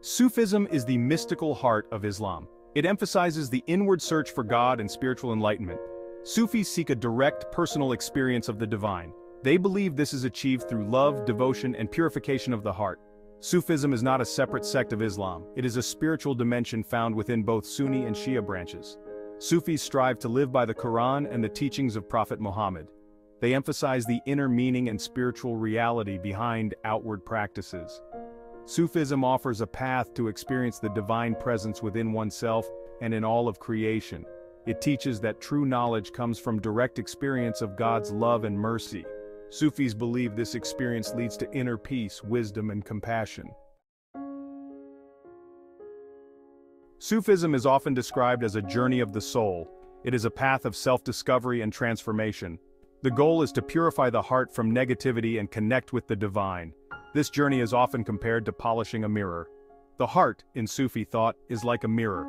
Sufism is the mystical heart of Islam. It emphasizes the inward search for God and spiritual enlightenment. Sufis seek a direct personal experience of the divine. They believe this is achieved through love, devotion, and purification of the heart. Sufism is not a separate sect of Islam. It is a spiritual dimension found within both Sunni and Shia branches. Sufis strive to live by the Quran and the teachings of Prophet Muhammad. They emphasize the inner meaning and spiritual reality behind outward practices. Sufism offers a path to experience the divine presence within oneself and in all of creation. It teaches that true knowledge comes from direct experience of God's love and mercy. Sufis believe this experience leads to inner peace, wisdom, and compassion. Sufism is often described as a journey of the soul. It is a path of self-discovery and transformation. The goal is to purify the heart from negativity and connect with the divine. This journey is often compared to polishing a mirror. The heart, in Sufi thought, is like a mirror.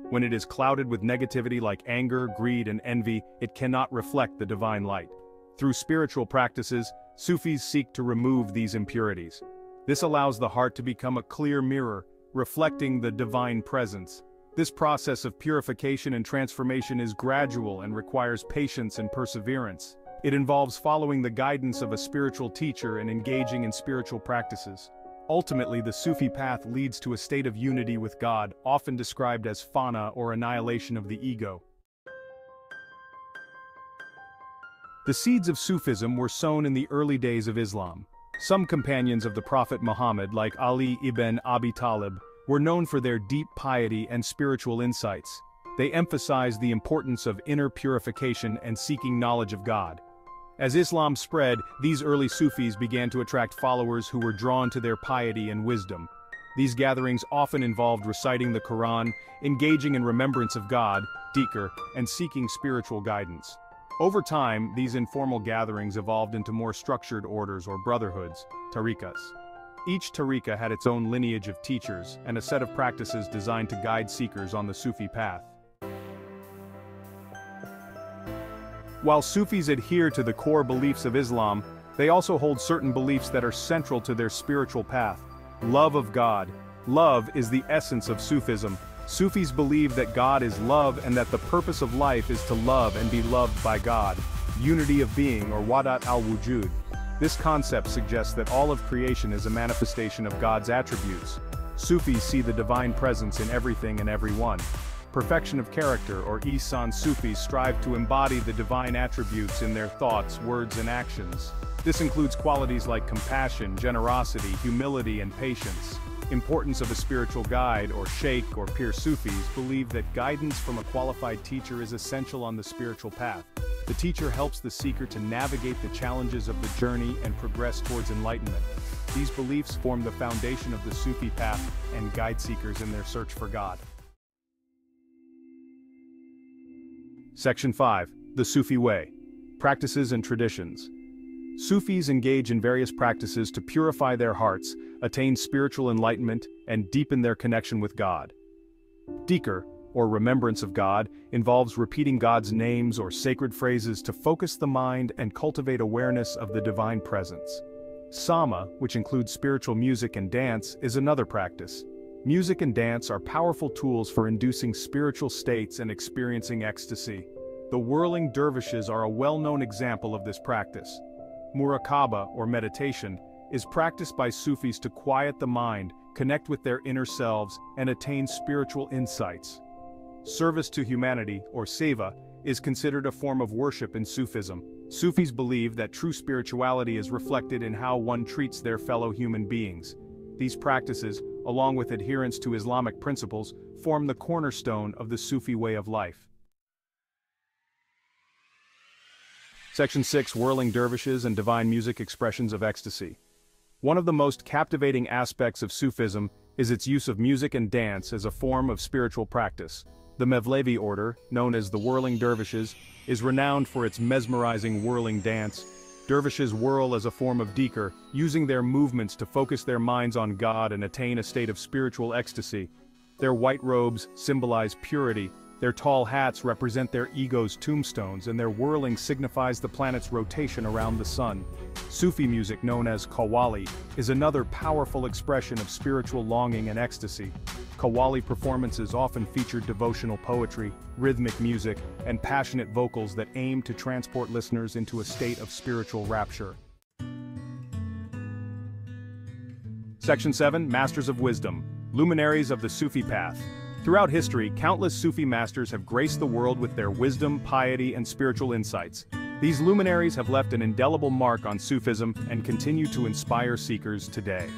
When it is clouded with negativity like anger, greed, and envy, it cannot reflect the divine light. Through spiritual practices, Sufis seek to remove these impurities. This allows the heart to become a clear mirror, reflecting the divine presence. This process of purification and transformation is gradual and requires patience and perseverance. It involves following the guidance of a spiritual teacher and engaging in spiritual practices. Ultimately, the Sufi path leads to a state of unity with God, often described as fana or annihilation of the ego. The seeds of Sufism were sown in the early days of Islam. Some companions of the Prophet Muhammad, like Ali ibn Abi Talib, were known for their deep piety and spiritual insights. They emphasized the importance of inner purification and seeking knowledge of God. As Islam spread, these early Sufis began to attract followers who were drawn to their piety and wisdom. These gatherings often involved reciting the Quran, engaging in remembrance of God, dhikr, and seeking spiritual guidance. Over time, these informal gatherings evolved into more structured orders or brotherhoods, tarīqas. Each tarīqa had its own lineage of teachers and a set of practices designed to guide seekers on the Sufi path. While Sufis adhere to the core beliefs of Islam, they also hold certain beliefs that are central to their spiritual path. Love of God. Love is the essence of Sufism. Sufis believe that God is love and that the purpose of life is to love and be loved by God. Unity of being, or wadat al-wujud. This concept suggests that all of creation is a manifestation of God's attributes. Sufis see the divine presence in everything and everyone. Perfection of character, or ihsān. Sufis strive to embody the divine attributes in their thoughts, words, and actions. This includes qualities like compassion, generosity, humility, and patience. Importance of a spiritual guide, or sheikh or pir. Sufis believe that guidance from a qualified teacher is essential on the spiritual path. The teacher helps the seeker to navigate the challenges of the journey and progress towards enlightenment. These beliefs form the foundation of the Sufi path and guide seekers in their search for God. Section 5. The Sufi Way. Practices and Traditions. Sufis engage in various practices to purify their hearts, attain spiritual enlightenment, and deepen their connection with God. Dhikr, or remembrance of God, involves repeating God's names or sacred phrases to focus the mind and cultivate awareness of the divine presence. Sama, which includes spiritual music and dance, is another practice. Music and dance are powerful tools for inducing spiritual states and experiencing ecstasy. The whirling dervishes are a well-known example of this practice. Muraqaba, or meditation, is practiced by Sufis to quiet the mind, connect with their inner selves, and attain spiritual insights. Service to humanity, or seva, is considered a form of worship in Sufism. Sufis believe that true spirituality is reflected in how one treats their fellow human beings. These practices, along with adherence to Islamic principles, form the cornerstone of the Sufi way of life. Section 6. Whirling dervishes and divine music. Expressions of ecstasy. One of the most captivating aspects of Sufism is its use of music and dance as a form of spiritual practice. The Mevlevi order, known as the whirling dervishes, is renowned for its mesmerizing whirling dance. Dervishes whirl as a form of dhikr, using their movements to focus their minds on God and attain a state of spiritual ecstasy. Their white robes symbolize purity, Their tall hats represent their ego's tombstones, and their whirling signifies the planet's rotation around the sun. Sufi music, known as qawwali, is another powerful expression of spiritual longing and ecstasy. Qawwali performances often feature devotional poetry, rhythmic music, and passionate vocals that aim to transport listeners into a state of spiritual rapture. Section 7. Masters of Wisdom. Luminaries of the Sufi Path. Throughout history, countless Sufi masters have graced the world with their wisdom, piety, and spiritual insights. These luminaries have left an indelible mark on Sufism and continue to inspire seekers today.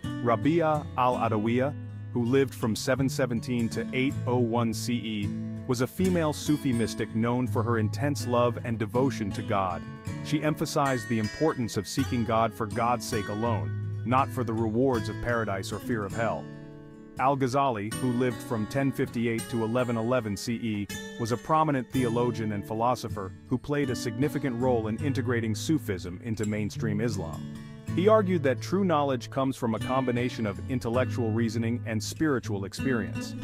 Rabi'a al-Adawiyya, who lived from 717 to 801 CE, was a female Sufi mystic known for her intense love and devotion to God. She emphasized the importance of seeking God for God's sake alone, not for the rewards of paradise or fear of hell. Al-Ghazali, who lived from 1058 to 1111 CE, was a prominent theologian and philosopher who played a significant role in integrating Sufism into mainstream Islam. He argued that true knowledge comes from a combination of intellectual reasoning and spiritual experience.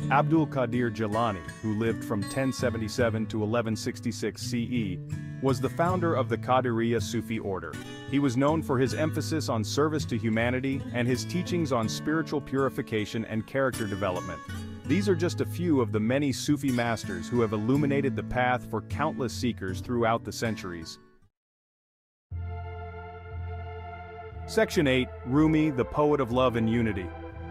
Abdul Qadir Jilani, who lived from 1077 to 1166 CE, was the founder of the Qadiriyya Sufi order. He was known for his emphasis on service to humanity and his teachings on spiritual purification and character development. These are just a few of the many Sufi masters who have illuminated the path for countless seekers throughout the centuries. Section 8. Rumi, the poet of love and unity.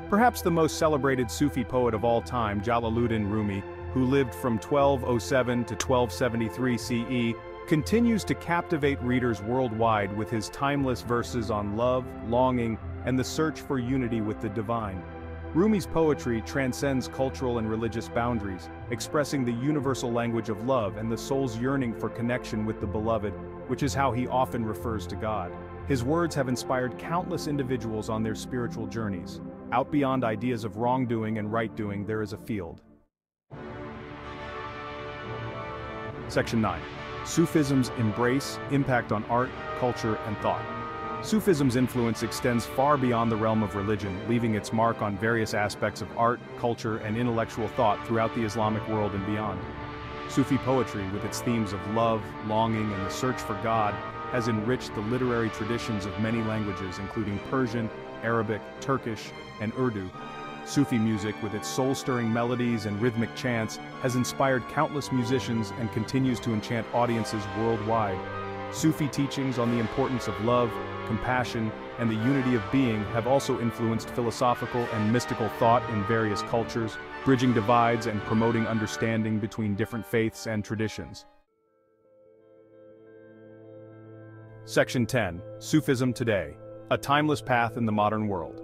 Perhaps the most celebrated Sufi poet of all time, Jalaluddin Rumi, who lived from 1207 to 1273 CE, continues to captivate readers worldwide with his timeless verses on love, longing, and the search for unity with the divine. Rumi's poetry transcends cultural and religious boundaries, expressing the universal language of love and the soul's yearning for connection with the beloved, which is how he often refers to God. His words have inspired countless individuals on their spiritual journeys. Out beyond ideas of wrongdoing and right-doing, there is a field. Section 9. Sufism's embrace, impact on art, culture, and thought. Sufism's influence extends far beyond the realm of religion, leaving its mark on various aspects of art, culture, and intellectual thought throughout the Islamic world and beyond. Sufi poetry, with its themes of love, longing, and the search for God, has enriched the literary traditions of many languages, including Persian, Arabic, Turkish, and Urdu. Sufi music, with its soul-stirring melodies and rhythmic chants, has inspired countless musicians and continues to enchant audiences worldwide. Sufi teachings on the importance of love, compassion, and the unity of being have also influenced philosophical and mystical thought in various cultures, bridging divides and promoting understanding between different faiths and traditions. Section 10. Sufism Today. A timeless path in the modern world.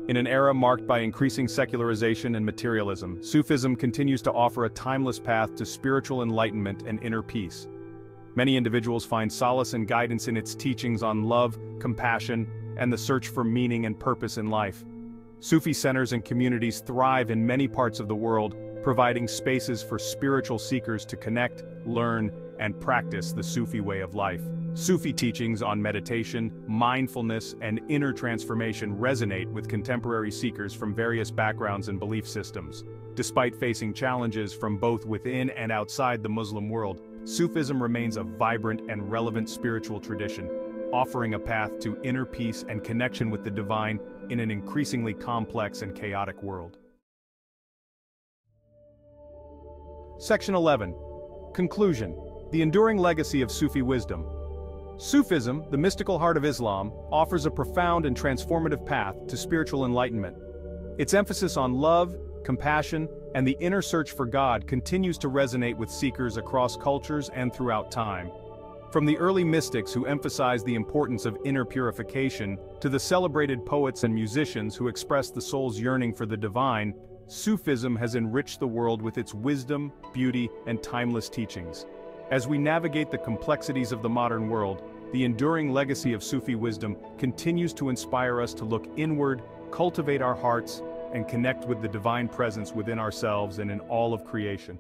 In an era marked by increasing secularization and materialism, Sufism continues to offer a timeless path to spiritual enlightenment and inner peace. Many individuals find solace and guidance in its teachings on love, compassion, and the search for meaning and purpose in life. Sufi centers and communities thrive in many parts of the world, providing spaces for spiritual seekers to connect, learn, and practice the Sufi way of life. Sufi teachings on meditation, mindfulness, and inner transformation resonate with contemporary seekers from various backgrounds and belief systems. Despite facing challenges from both within and outside the Muslim world, Sufism remains a vibrant and relevant spiritual tradition, offering a path to inner peace and connection with the divine in an increasingly complex and chaotic world. Section 11. Conclusion. The enduring legacy of Sufi wisdom. Sufism, the mystical heart of Islam, offers a profound and transformative path to spiritual enlightenment. Its emphasis on love, compassion, and the inner search for God continues to resonate with seekers across cultures and throughout time. From the early mystics who emphasized the importance of inner purification, to the celebrated poets and musicians who expressed the soul's yearning for the divine, Sufism has enriched the world with its wisdom, beauty, and timeless teachings. As we navigate the complexities of the modern world, the enduring legacy of Sufi wisdom continues to inspire us to look inward, cultivate our hearts, and connect with the divine presence within ourselves and in all of creation.